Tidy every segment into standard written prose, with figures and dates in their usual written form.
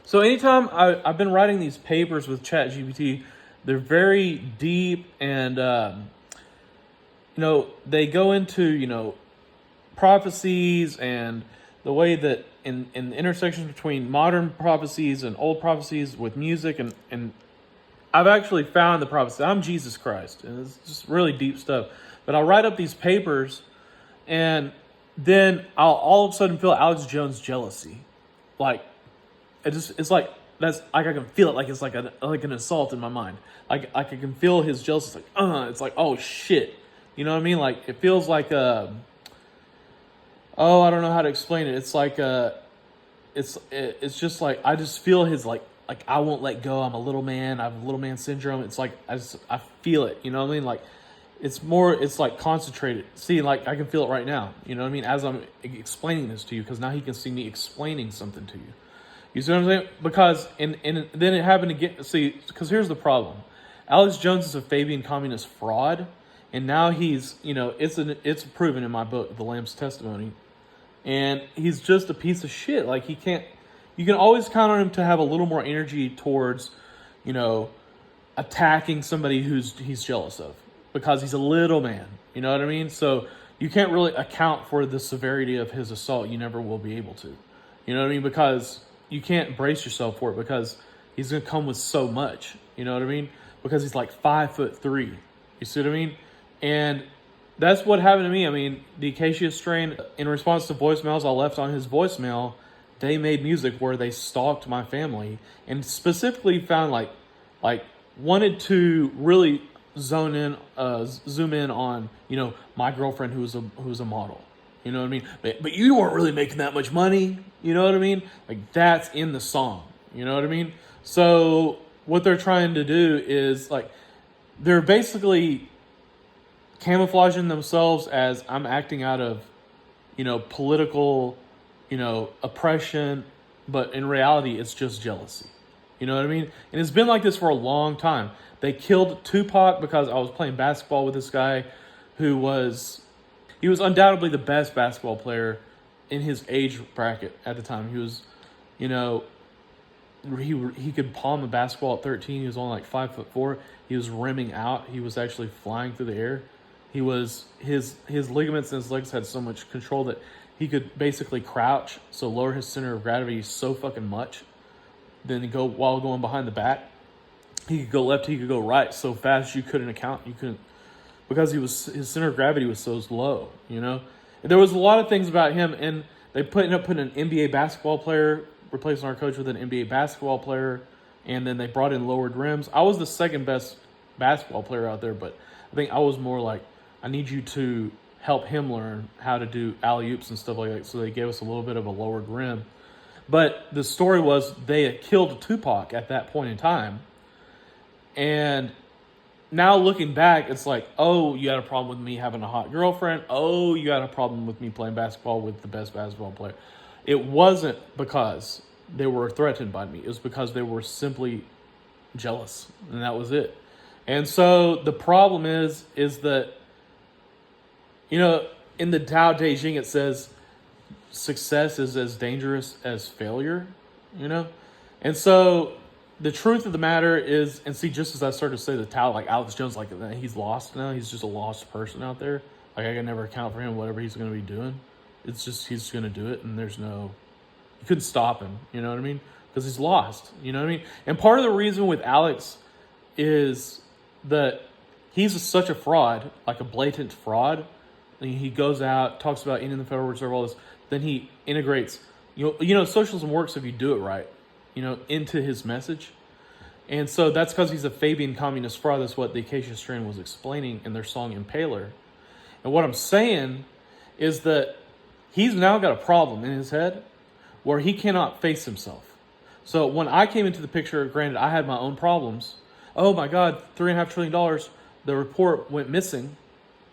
So anytime I've been writing these papers with ChatGPT, they're very deep and, they go into, prophecies and the way that in the intersections between modern prophecies and old prophecies with music. And I've actually found the prophecy. I'm Jesus Christ. And it's just really deep stuff. But I'll write up these papers and then I'll all of a sudden feel Alex Jones jealousy. Like, it's like, that's like, I can feel it like it's like an assault in my mind. Like I can feel his jealousy. It's like, oh shit. You know what I mean? Like it feels like I don't know how to explain it. It's like it's just like I just feel his like I won't let go. I'm a little man. I have a little man syndrome. It's like I feel it. You know what I mean? Like it's like concentrated. See, like I can feel it right now. You know what I mean? As I'm explaining this to you, because now he can see me explaining something to you. You see what I'm saying? Because and then it happened again. See, because here's the problem: Alex Jones is a Fabian communist fraud, and now he's it's proven in my book, The Lamb's Testimony, and he's just a piece of shit. Like he can't. You can always count on him to have a little more energy towards, attacking somebody he's jealous of, because he's a little man. You know what I mean? So you can't really account for the severity of his assault. You never will be able to. You know what I mean? Because you can't brace yourself for it, because he's going to come with so much. You know what I mean? Because he's like 5'3". You see what I mean? And that's what happened to me. I mean, the Acacia Strain, in response to voicemails I left on his voicemail, they made music where they stalked my family and specifically found wanted to really zoom in on, my girlfriend who was a model. You know what I mean? But you weren't really making that much money. You know what I mean? Like that's in the song. You know what I mean? So what they're trying to do is they're basically camouflaging themselves as I'm acting out of, political, oppression, but in reality it's just jealousy. You know what I mean? And it's been like this for a long time. They killed Tupac because I was playing basketball with this guy who was undoubtedly the best basketball player in his age bracket at the time. He was, he could palm a basketball at 13. He was only like 5'4". He was rimming out. He was actually flying through the air. He was his ligaments and his legs had so much control that he could basically crouch, so lower his center of gravity so fucking much. Then go while going behind the back. He could go left, he could go right so fast you couldn't because his center of gravity was so low, And there was a lot of things about him, and they ended up putting an NBA basketball player, replacing our coach with an NBA basketball player, and then they brought in lowered rims. I was the second best basketball player out there, but I think I was more like, I need you to help him learn how to do alley-oops and stuff like that, so they gave us a little bit of a lowered rim. But the story was they had killed Tupac at that point in time, and now looking back, it's like, oh, you had a problem with me having a hot girlfriend. Oh, you had a problem with me playing basketball with the best basketball player. It wasn't because they were threatened by me. It was because they were simply jealous, and that was it. And so the problem is that, in the Tao Te Ching, it says success is as dangerous as failure, And so the truth of the matter is, and see, just as I started to say the Tao, like Alex Jones, he's lost now. He's just a lost person out there. Like I can never account for him, whatever he's going to be doing. It's just, he's going to do it. And you couldn't stop him. You know what I mean? Because he's lost. You know what I mean? And part of the reason with Alex is that he's such a fraud, like a blatant fraud. And he goes out, talks about ending the Federal Reserve, all this. Then he integrates, socialism works if you do it right, into his message. And so that's because he's a Fabian communist fraud. That's what the Acacia Strain was explaining in their song Impaler. And what I'm saying is that he's now got a problem in his head where he cannot face himself. So when I came into the picture, granted, I had my own problems. Oh my God, $3.5 trillion. The report went missing,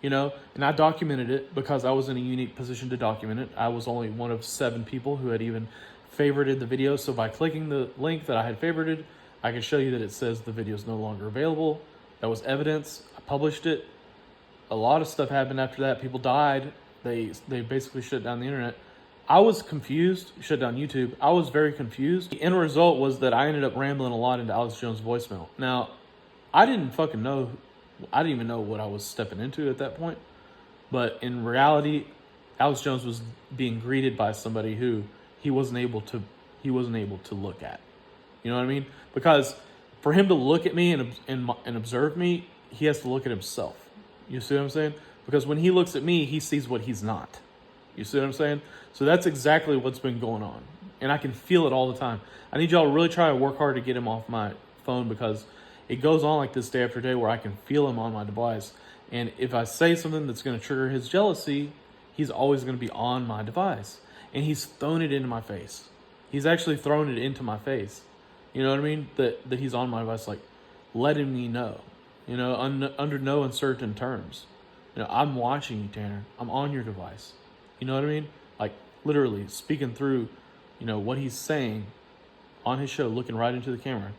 and I documented it because I was in a unique position to document it. I was only one of 7 people who had even favorited the video. So by clicking the link that I had favorited, I can show you that it says the video is no longer available. That was evidence. I published it. A lot of stuff happened after that. People died. They basically shut down the internet. I was confused. Shut down YouTube. I was very confused. The end result was that I ended up rambling a lot into Alex Jones' voicemail. Now, I didn't fucking know. I didn't even know what I was stepping into at that point. But in reality, Alex Jones was being greeted by somebody who he wasn't able to look at. You know what I mean? Because for him to look at me and observe me, he has to look at himself. You see what I'm saying? Because when he looks at me, he sees what he's not. You see what I'm saying? So that's exactly what's been going on. And I can feel it all the time. I need y'all to really try to work hard to get him off my phone, because it goes on like this day after day where I can feel him on my device. And if I say something that's going to trigger his jealousy, he's always going to be on my device. And he's thrown it into my face. He's actually thrown it into my face. You know what I mean? That he's on my device, like letting me know, you know, under no uncertain terms. You know, I'm watching you, Tanner. I'm on your device. You know what I mean? Like literally speaking through, you know, what he's saying on his show, looking right into the camera,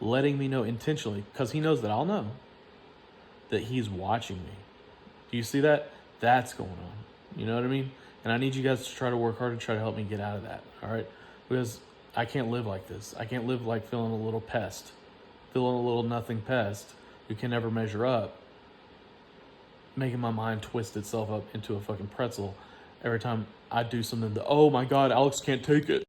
letting me know intentionally, because he knows that I'll know that he's watching me. Do you see that? That's going on. You know what I mean? And I need you guys to try to work hard to try to help me get out of that. All right? Because I can't live like this. I can't live like feeling a little pest, feeling a little nothing pest who can never measure up, making my mind twist itself up into a fucking pretzel every time I do something that, oh my God, Alex can't take it.